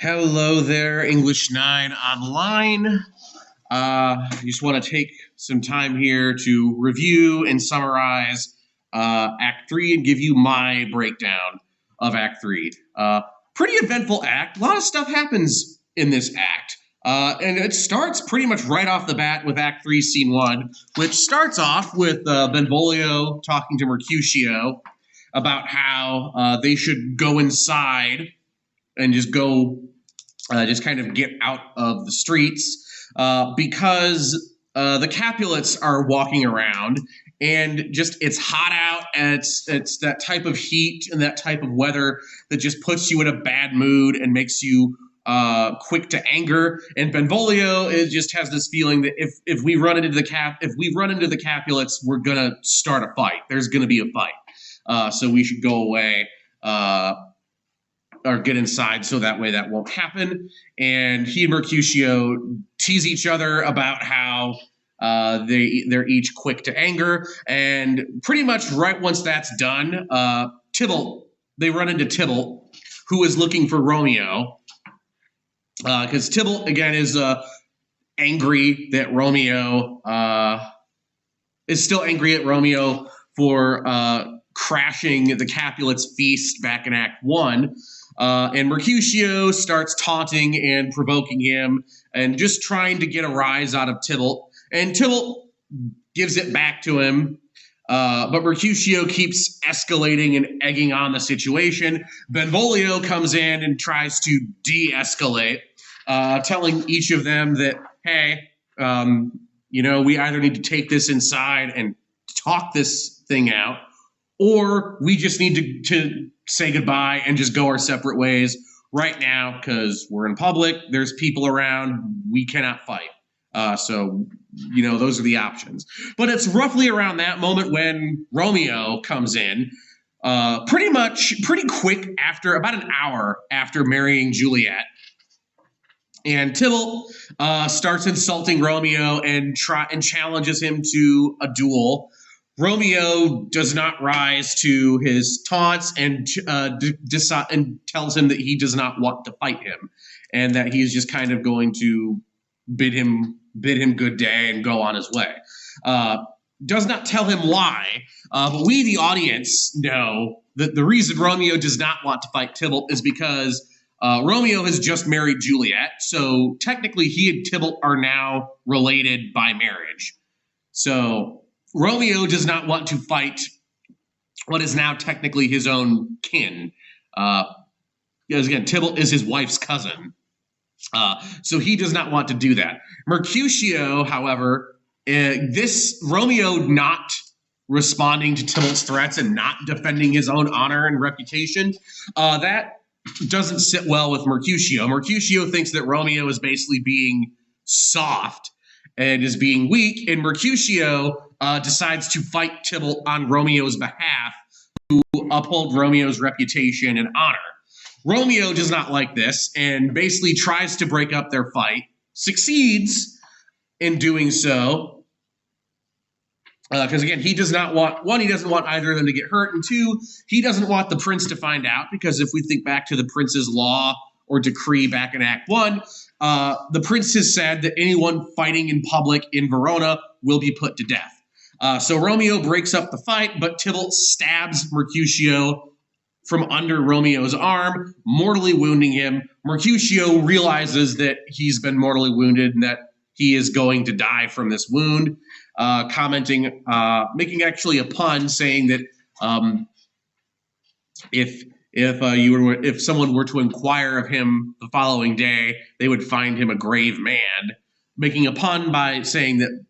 Hello there, English 9 Online. I just want to take some time here to review and summarize Act 3 and give you my breakdown of Act 3. Pretty eventful act. A lot of stuff happens in this act. And it starts pretty much right off the bat with Act 3, Scene 1, which starts off with Benvolio talking to Mercutio about how they should go inside and just kind of get out of the streets because the Capulets are walking around and just it's hot out and it's that type of heat and that type of weather that just puts you in a bad mood and makes you quick to anger. And Benvolio just has this feeling that if we run into the Capulets, we're gonna start a fight. There's gonna be a fight, so we should go away. Or get inside so that way that won't happen. And he and Mercutio tease each other about how they're each quick to anger. And pretty much right once that's done, they run into Tybalt, who is looking for Romeo. Because Tybalt, again, is angry that Romeo is still angry at Romeo for crashing the Capulets' feast back in Act 1. And Mercutio starts taunting and provoking him and just trying to get a rise out of Tybalt. And Tybalt gives it back to him. But Mercutio keeps escalating and egging on the situation. Benvolio comes in and tries to de-escalate, telling each of them that, hey, we either need to take this inside and talk this thing out, or we just need to say goodbye and just go our separate ways right now because we're in public. There's people around. We cannot fight. So those are the options. But it's roughly around that moment when Romeo comes in, pretty quick after, about an hour after marrying Juliet. And Tybalt starts insulting Romeo and challenges him to a duel. Romeo does not rise to his taunts and tells him that he does not want to fight him, and that he's just kind of going to bid him good day and go on his way. Does not tell him why, but we, the audience, know that the reason Romeo does not want to fight Tybalt is because Romeo has just married Juliet, so technically he and Tybalt are now related by marriage. So Romeo does not want to fight what is now technically his own kin. Because again, Tybalt is his wife's cousin. So he does not want to do that. Mercutio, however, this Romeo not responding to Tybalt's threats and not defending his own honor and reputation, that doesn't sit well with Mercutio. Mercutio thinks that Romeo is basically being soft and is being weak, and Mercutio decides to fight Tybalt on Romeo's behalf to uphold Romeo's reputation and honor. Romeo does not like this and basically tries to break up their fight, succeeds in doing so, because again, he does not want, one, he doesn't want either of them to get hurt, and two, he doesn't want the prince to find out, because if we think back to the prince's law or decree back in Act 1, the prince has said that anyone fighting in public in Verona will be put to death. So Romeo breaks up the fight, but Tybalt stabs Mercutio from under Romeo's arm, mortally wounding him. Mercutio realizes that he's been mortally wounded and that he is going to die from this wound, making actually a pun, saying that if someone were to inquire of him the following day, they would find him a grave man, making a pun by saying that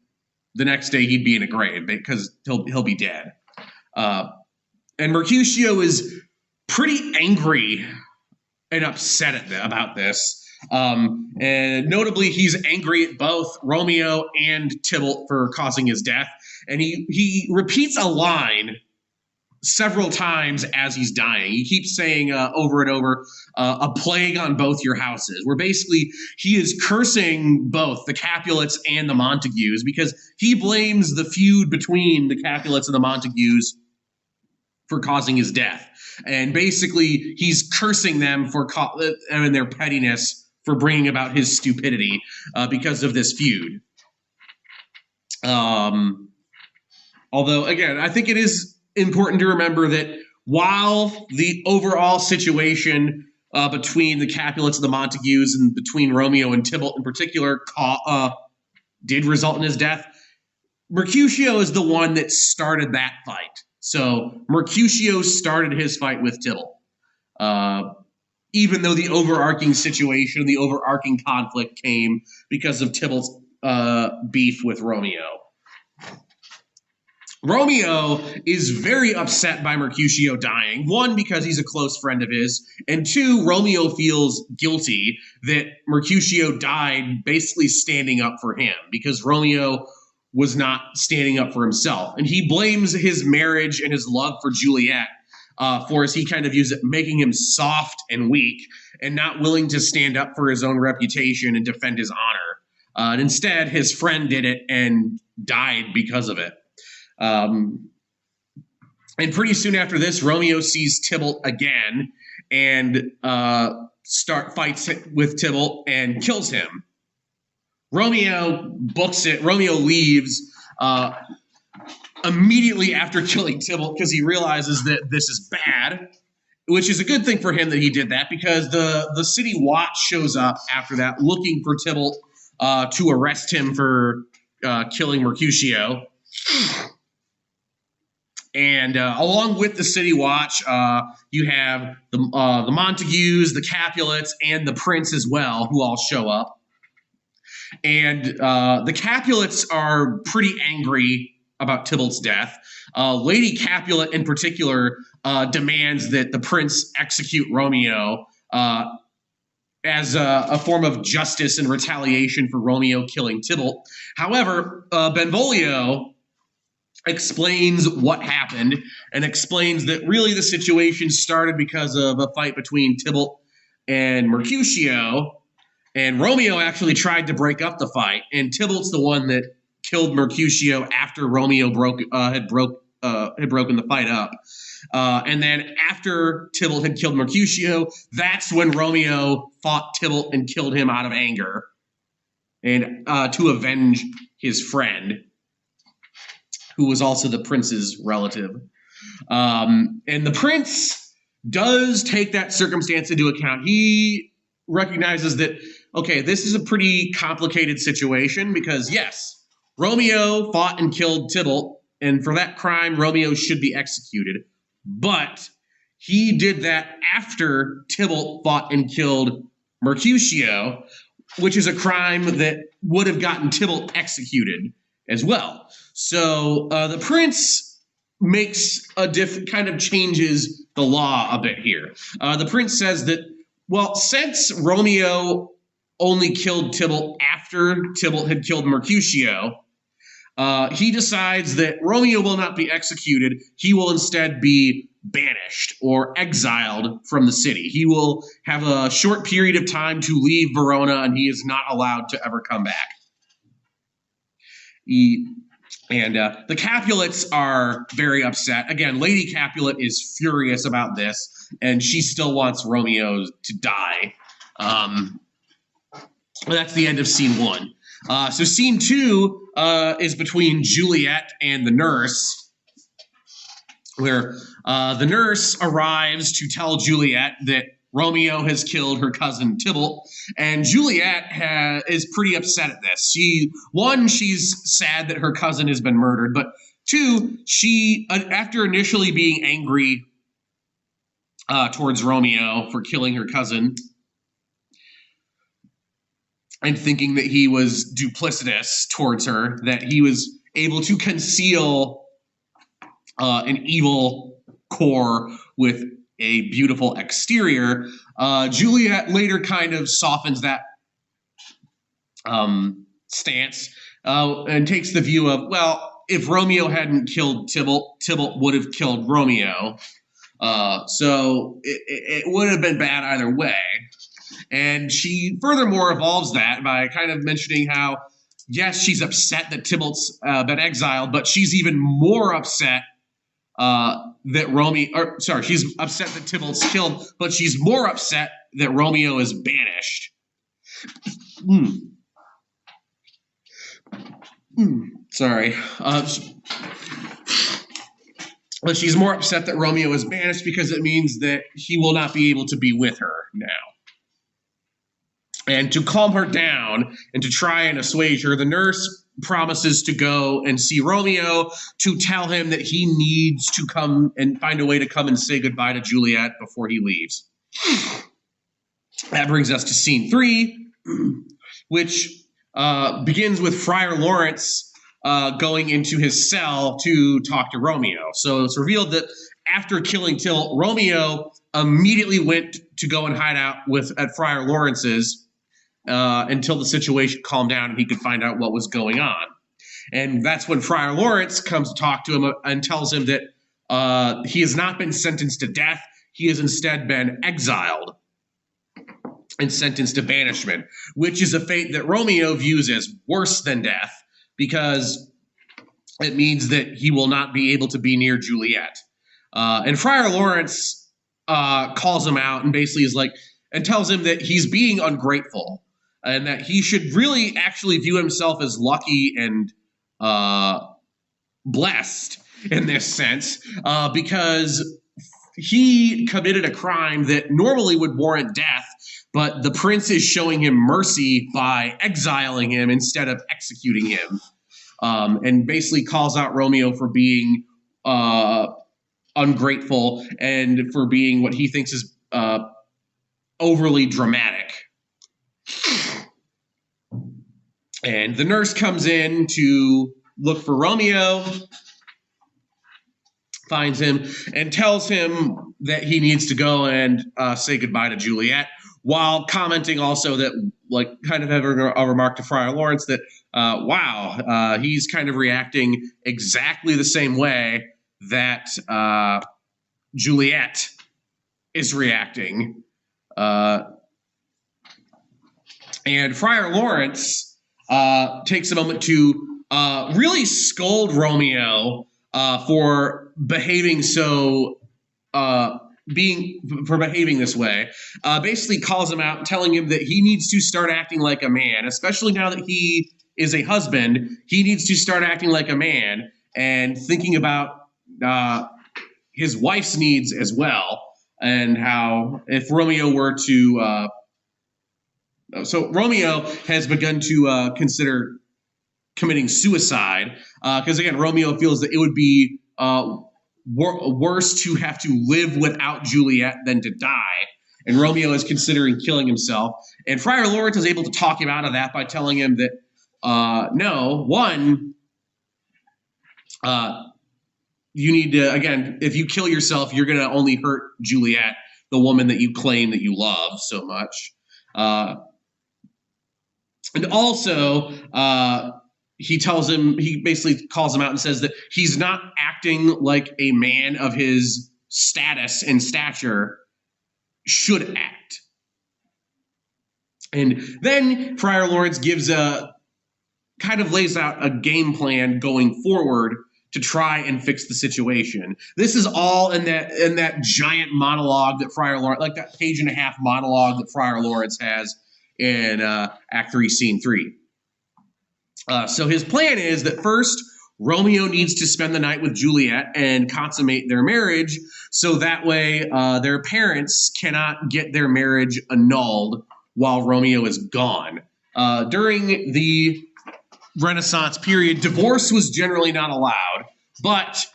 the next day he'd be in a grave because he'll be dead. And Mercutio is pretty angry and upset about this. And notably, he's angry at both Romeo and Tybalt for causing his death. And he repeats a line several times as he's dying. He keeps saying over and over, a plague on both your houses, where basically he is cursing both the Capulets and the Montagues because he blames the feud between the Capulets and the Montagues for causing his death. And basically, he's cursing them for their pettiness for bringing about his stupidity because of this feud. Although, again, I think it is important to remember that while the overall situation between the Capulets and the Montagues and between Romeo and Tybalt in particular did result in his death, Mercutio is the one that started that fight. So Mercutio started his fight with Tybalt. Even though the overarching situation, the overarching conflict came because of Tybalt's beef with Romeo. Romeo is very upset by Mercutio dying. One, because he's a close friend of his, and two, Romeo feels guilty that Mercutio died basically standing up for him because Romeo was not standing up for himself. And he blames his marriage and his love for Juliet for, as he kind of views it, making him soft and weak and not willing to stand up for his own reputation and defend his honor. And instead, his friend did it and died because of it. And pretty soon after this, Romeo sees Tybalt again and fights with Tybalt and kills him. Romeo books it. Romeo leaves immediately after killing Tybalt because he realizes that this is bad, which is a good thing for him that he did that because the city watch shows up after that looking for Tybalt to arrest him for killing Mercutio. And along with the City Watch, you have the Montagues, the Capulets, and the Prince as well, who all show up. And the Capulets are pretty angry about Tybalt's death. Lady Capulet, in particular, demands that the Prince execute Romeo as a form of justice and retaliation for Romeo killing Tybalt. However, Benvolio explains what happened and explains that really the situation started because of a fight between Tybalt and Mercutio, and Romeo actually tried to break up the fight, and Tybalt's the one that killed Mercutio after Romeo had broken the fight up. And then after Tybalt had killed Mercutio, that's when Romeo fought Tybalt and killed him out of anger and to avenge his friend, who was also the prince's relative. And the prince does take that circumstance into account. He recognizes that, okay, this is a pretty complicated situation because, yes, Romeo fought and killed Tybalt, and for that crime, Romeo should be executed. But he did that after Tybalt fought and killed Mercutio, which is a crime that would have gotten Tybalt executed as well. So the prince makes kind of changes the law a bit here. The prince says that, well, since Romeo only killed Tybalt after Tybalt had killed Mercutio, he decides that Romeo will not be executed. He will instead be banished or exiled from the city. He will have a short period of time to leave Verona, and he is not allowed to ever come back. The Capulets are very upset. Again, Lady Capulet is furious about this, and she still wants Romeo to die. That's the end of scene 1. So scene 2 is between Juliet and the nurse, where the nurse arrives to tell Juliet that Romeo has killed her cousin Tybalt, and Juliet is pretty upset at this. She's sad that her cousin has been murdered, but two, she, after initially being angry towards Romeo for killing her cousin and thinking that he was duplicitous towards her, that he was able to conceal an evil core with a beautiful exterior, Juliet later kind of softens that stance and takes the view of, well, if Romeo hadn't killed Tybalt, Tybalt would have killed Romeo. So it would have been bad either way. And she furthermore evolves that by kind of mentioning how, yes, she's upset that Tybalt's been exiled, but she's even more upset that Romeo, or sorry, she's upset that Tybalt's killed, but she's more upset that Romeo is banished. Sorry. But she's more upset that Romeo is banished because it means that he will not be able to be with her now. And to calm her down and to try and assuage her, the nurse promises to go and see Romeo to tell him that he needs to come and find a way to come and say goodbye to Juliet before he leaves. That brings us to scene 3, which begins with Friar Lawrence going into his cell to talk to Romeo. So it's revealed that after killing Till, Romeo immediately went to go and hide out at Friar Lawrence's until the situation calmed down and he could find out what was going on. And that's when Friar Lawrence comes to talk to him and tells him that he has not been sentenced to death. He has instead been exiled and sentenced to banishment, which is a fate that Romeo views as worse than death because it means that he will not be able to be near Juliet. And Friar Lawrence calls him out and basically is like, and tells him that he's being ungrateful and that he should really actually view himself as lucky and blessed in this sense because he committed a crime that normally would warrant death, but the prince is showing him mercy by exiling him instead of executing him, and basically calls out Romeo for being ungrateful and for being what he thinks is overly dramatic. And the nurse comes in to look for Romeo, finds him, and tells him that he needs to go and say goodbye to Juliet, while commenting also that, like, kind of having a remark to Friar Lawrence that, wow, he's kind of reacting exactly the same way that Juliet is reacting. And Friar Lawrence takes a moment to really scold Romeo for behaving this way. Basically calls him out, telling him that he needs to start acting like a man, especially now that he is a husband. He needs to start acting like a man and thinking about his wife's needs as well, and how if Romeo were to so Romeo has begun to consider committing suicide because, again, Romeo feels that it would be worse to have to live without Juliet than to die. And Romeo is considering killing himself. And Friar Lawrence is able to talk him out of that by telling him that, you need to, again, if you kill yourself, you're going to only hurt Juliet, the woman that you claim that you love so much. And also, he basically calls him out and says that he's not acting like a man of his status and stature should act. And then Friar Lawrence lays out a game plan going forward to try and fix the situation. This is all in that giant monologue that Friar Lawrence, like that 1.5-page monologue that Friar Lawrence has in Act 3, Scene 3. So his plan is that first, Romeo needs to spend the night with Juliet and consummate their marriage, so that way their parents cannot get their marriage annulled while Romeo is gone. During the Renaissance period, divorce was generally not allowed, but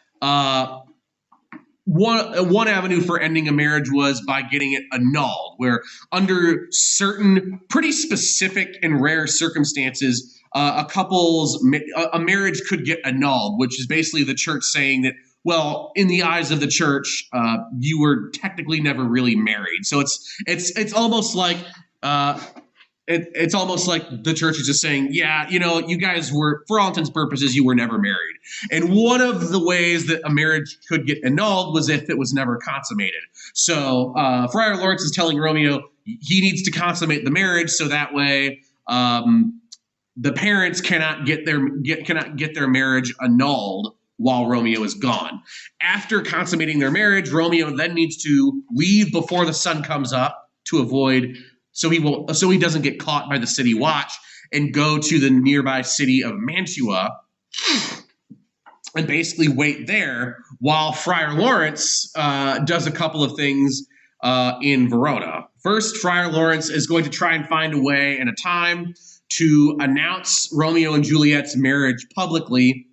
one avenue for ending a marriage was by getting it annulled, where under certain pretty specific and rare circumstances, a marriage could get annulled, which is basically the church saying that, well, in the eyes of the church, you were technically never really married. So it's almost like it's almost like the church is just saying, yeah, you guys were, for all intents and purposes, you were never married. And one of the ways that a marriage could get annulled was if it was never consummated. So Friar Lawrence is telling Romeo he needs to consummate the marriage, so that way the parents cannot get their marriage annulled while Romeo is gone. After consummating their marriage, Romeo then needs to leave before the sun comes up to avoid, so he doesn't get caught by the city watch, and go to the nearby city of Mantua and basically wait there while Friar Lawrence does a couple of things in Verona. First, Friar Lawrence is going to try and find a way and a time to announce Romeo and Juliet's marriage publicly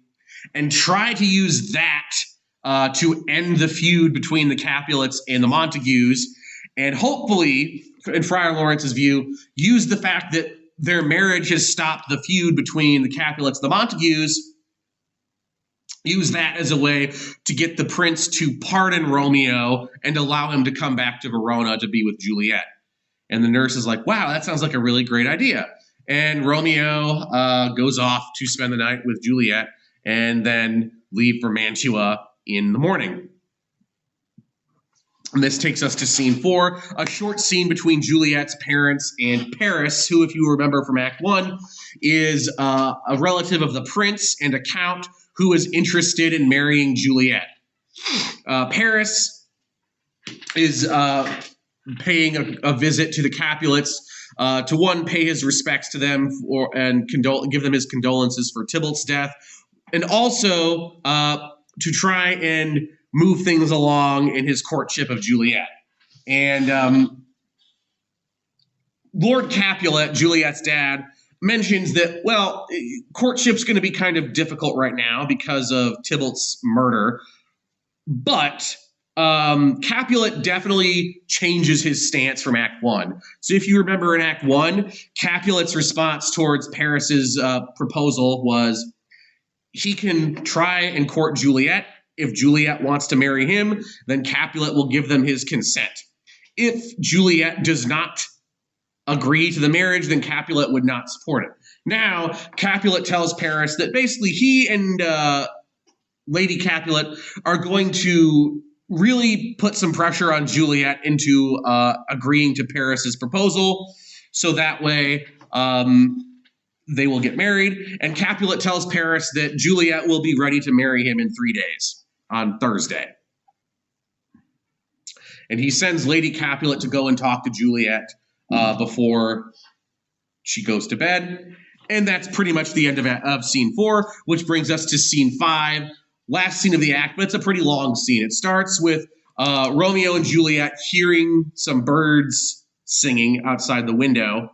and try to use that to end the feud between the Capulets and the Montagues, and hopefully, in Friar Lawrence's view, use the fact that their marriage has stopped the feud between the Capulets and the Montagues, use that as a way to get the prince to pardon Romeo and allow him to come back to Verona to be with Juliet. And the nurse is like, wow, that sounds like a really great idea. And Romeo goes off to spend the night with Juliet and then leave for Mantua in the morning. And this takes us to scene 4, a short scene between Juliet's parents and Paris, who, if you remember from Act 1, is a relative of the prince and a count who is interested in marrying Juliet. Paris is paying a visit to the Capulets to, one, pay his respects to them and give them his condolences for Tybalt's death, and also to try and move things along in his courtship of Juliet. And Lord Capulet, Juliet's dad, mentions that, well, courtship's going to be kind of difficult right now because of Tybalt's murder, but Capulet definitely changes his stance from Act 1. So if you remember in Act 1, Capulet's response towards Paris's proposal was he can try and court Juliet. If Juliet wants to marry him, then Capulet will give them his consent. If Juliet does not agree to the marriage, then Capulet would not support it. Now, Capulet tells Paris that basically he and Lady Capulet are going to really put some pressure on Juliet into agreeing to Paris's proposal, so that way they will get married. And Capulet tells Paris that Juliet will be ready to marry him in 3 days, on Thursday. And he sends Lady Capulet to go and talk to Juliet before she goes to bed. And that's pretty much the end of scene 4, which brings us to scene 5, last scene of the act, but it's a pretty long scene. It starts with Romeo and Juliet hearing some birds singing outside the window,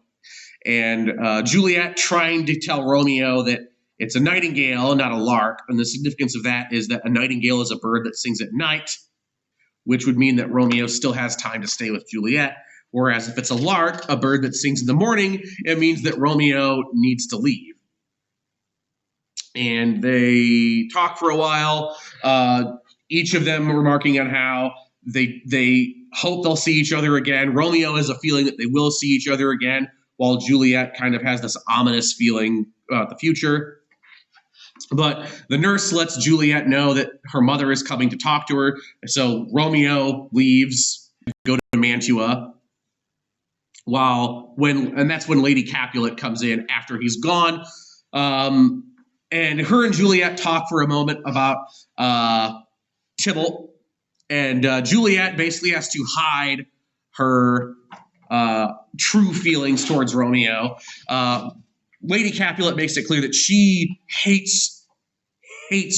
and Juliet trying to tell Romeo that it's a nightingale, not a lark, and the significance of that is that a nightingale is a bird that sings at night, which would mean that Romeo still has time to stay with Juliet. Whereas if it's a lark, a bird that sings in the morning, it means that Romeo needs to leave. And they talk for a while, each of them remarking on how they hope they'll see each other again. Romeo has a feeling that they will see each other again, while Juliet kind of has this ominous feeling about the future. But the nurse lets Juliet know that her mother is coming to talk to her. So Romeo leaves, go to Mantua. And that's when Lady Capulet comes in after he's gone. And her and Juliet talk for a moment about Tybalt. And Juliet basically has to hide her true feelings towards Romeo. Lady Capulet makes it clear that she hates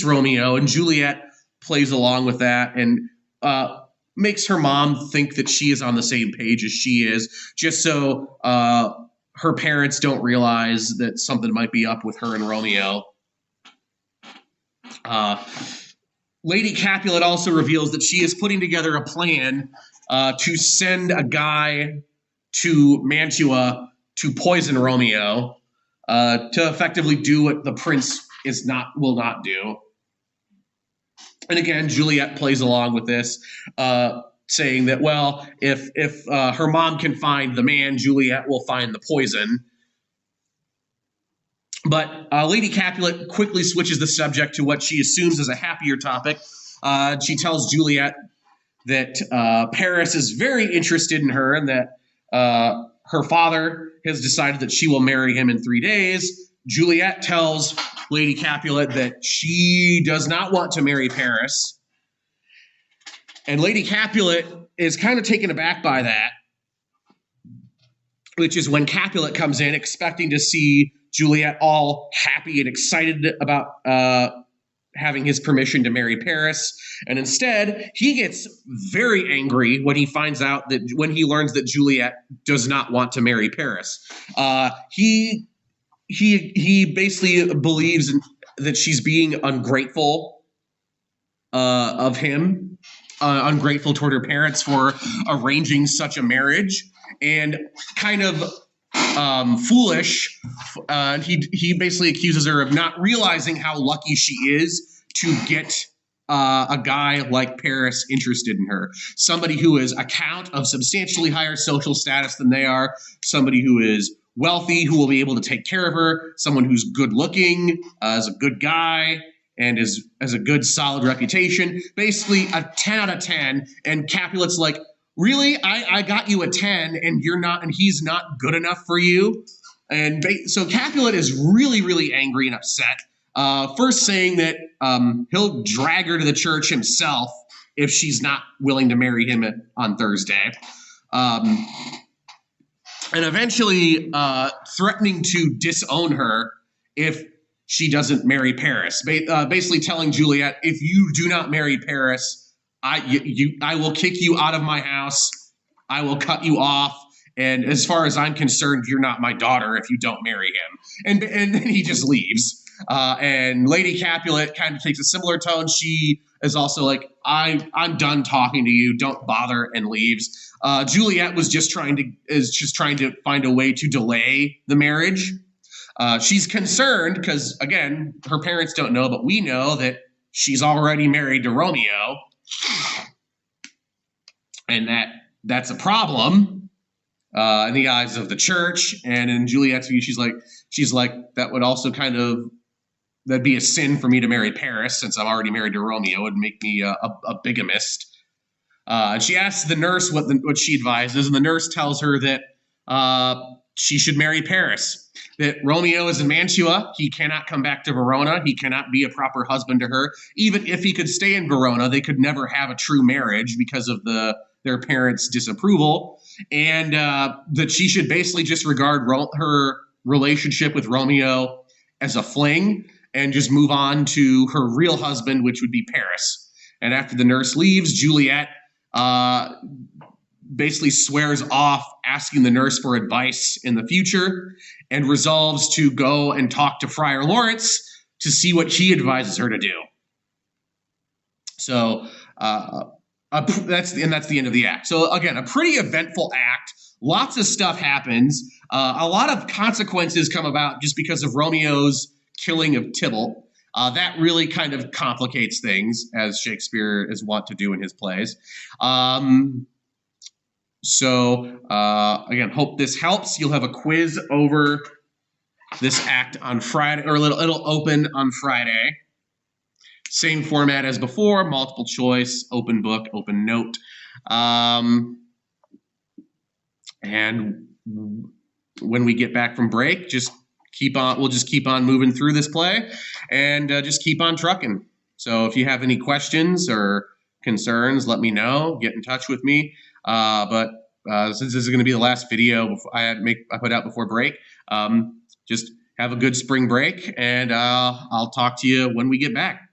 Romeo, and Juliet plays along with that and makes her mom think that she is on the same page as she is, just so her parents don't realize that something might be up with her and Romeo. Lady Capulet also reveals that she is putting together a plan to send a guy to Mantua to poison Romeo, to effectively do what the prince will not do. And again, Juliet plays along with this, saying that, well, if her mom can find the man, Juliet will find the poison. But Lady Capulet quickly switches the subject to what she assumes is a happier topic. She tells Juliet that Paris is very interested in her and that her father has decided that she will marry him in 3 days. Juliet tells Lady Capulet that she does not want to marry Paris. And Lady Capulet is kind of taken aback by that, which is when Capulet comes in expecting to see Juliet all happy and excited about having his permission to marry Paris. And instead, he gets very angry when he finds out that when he learns that Juliet does not want to marry Paris. He basically believes that she's being ungrateful of him, ungrateful toward her parents for arranging such a marriage, and kind of foolish. He basically accuses her of not realizing how lucky she is to get a guy like Paris interested in her. Somebody who is a count of substantially higher social status than they are, somebody who is wealthy, who will be able to take care of her, someone who's good looking, is a good guy, and has a good solid reputation. Basically a 10 out of 10. And Capulet's like, really? I got you a 10 and you're not, and he's not good enough for you? And so Capulet is really, really angry and upset. First saying that he'll drag her to the church himself if she's not willing to marry him on Thursday. And eventually threatening to disown her if she doesn't marry Paris. Basically telling Juliet, if you do not marry Paris, I will kick you out of my house. I will cut you off. And as far as I'm concerned, you're not my daughter if you don't marry him. And then he just leaves. And Lady Capulet kind of takes a similar tone. She is also like, I'm done talking to you. Don't bother, and leaves. Juliet is just trying to find a way to delay the marriage. She's concerned because, again, her parents don't know, but we know that she's already married to Romeo. And that's a problem in the eyes of the church. And in Juliet's view, she's like, that would also that'd be a sin for me to marry Paris since I'm already married to Romeo. It would make me a bigamist. And she asks the nurse what she advises, and the nurse tells her that she should marry Paris. That Romeo is in Mantua. He cannot come back to Verona. He cannot be a proper husband to her. Even if he could stay in Verona, they could never have a true marriage because of their parents' disapproval. And that she should basically just regard her relationship with Romeo as a fling and just move on to her real husband, which would be Paris. And after the nurse leaves, Juliet basically swears off asking the nurse for advice in the future and resolves to go and talk to Friar Lawrence to see what he advises her to do. So that's the end of the act. So again, a pretty eventful act. Lots of stuff happens. A lot of consequences come about just because of Romeo's killing of Tybalt. That really kind of complicates things, as Shakespeare is wont to do in his plays. So again, hope this helps. You'll have a quiz over this act on Friday, or it'll open on Friday. Same format as before, multiple choice, open book, open note. And when we get back from break, we'll just keep on moving through this play and just keep on trucking. So if you have any questions or concerns, let me know. Get in touch with me. But since this is going to be the last video I put out before break, just have a good spring break, and I'll talk to you when we get back.